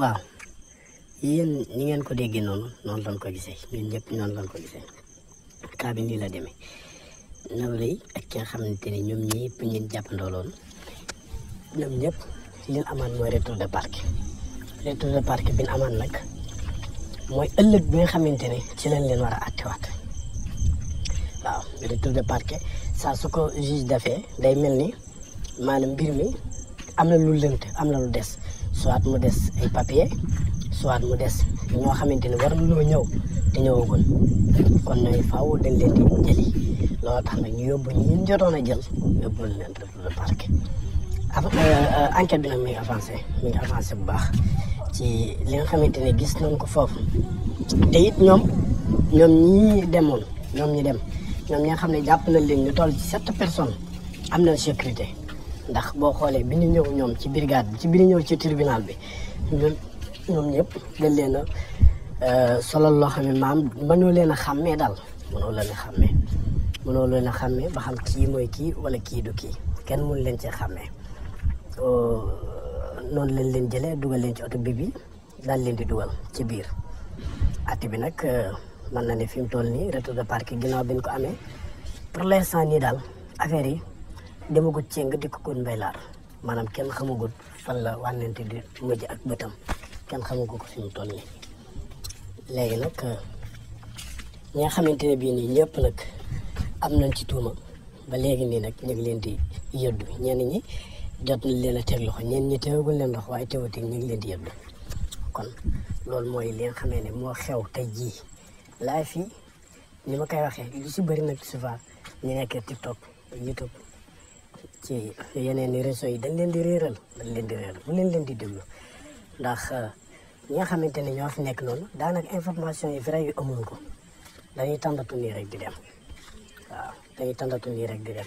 waaw yéen ni ngeen ko déggee noonu lañ ko gisee ñun ñëpp noonu lañ ko gisee cas bi nii la demee Naby Leye ak ki nga xamante ne ñoom ñëpp ngeen jàppandoo loolu ñoom ñëpp li ñu amaan mooy retour de parquet bi ñu amaan nag mooy ëllëg bi nga xamante ne ci lañ leen war a àttewaat waaw retour de parquet saa su ko juge dafee day mel ni maanaam mbir mi am na lu lënt am na lu des soit mu des ay papier soit mu des ñoo xamante ne war nañoo ñëw te ñëwagul kon nag faaw dañ leen di jëli loolu tax nag ñu yóbbu ñun jotoon a jël yóbbu leen retour de parquet enquête bi nag mi ngi avancé bu baax ci li nga xamante ne gis nañ ko foofu te it ñoom ñi demoon ñoom ñi nga xam ne jàpp nañ leen ñu toll ci 7 personnes am na sécurité ndax boo xoolee bi ñu ñëw ñoom ci brigade bi ci bi ñu ñëw ci tribunal bi ñoom ñëpp dañ leen a solal loo xam ne maam mënoo leen a xàmmee daal mënoo leen a xàmmee ba xam kii mooy kii wala kii du kii kenn mënu leen cee xàmmee noonu lañ leen jëlee dugal leen ci oto bi daal leen di dugal ci biir ati bi nag mën na ne fi mu toll nii retour de parquet ginnaaw bi ñu ko amee pour l'instant nii daal affaire yi demagut ci nga di ko mbay laar maanaam kenn xamagut fan la wànnente di mujj ak bëtam kenn xamagu ko fi mu toll nii léegi nag ñi nga xamante ne bii nii ñëpp nag am nañ ci tuuma ba léegi nii nag ñu ngi leen di yëddu ñenn ñi jot nañ leen a teg loxo ñenn ñi teewagul leen loxo waaye teewati ñu ngi leen di yëddu kon loolu mooy li nga xamee ne moo xew tey jii laay fii ni ma koy waxee lu si bëri nag souvent ñu nekk TikTok YouTube ci yeneen i réseaux yi dañ leen di réeral bu leen di déglu ndax ñi nga xamante ne ñoo fi nekk noonu daanaka information yi vrai yu amuñ ko dañuy tàndatu nii rek di dem waaw dañuy tàndatu nii rek di dem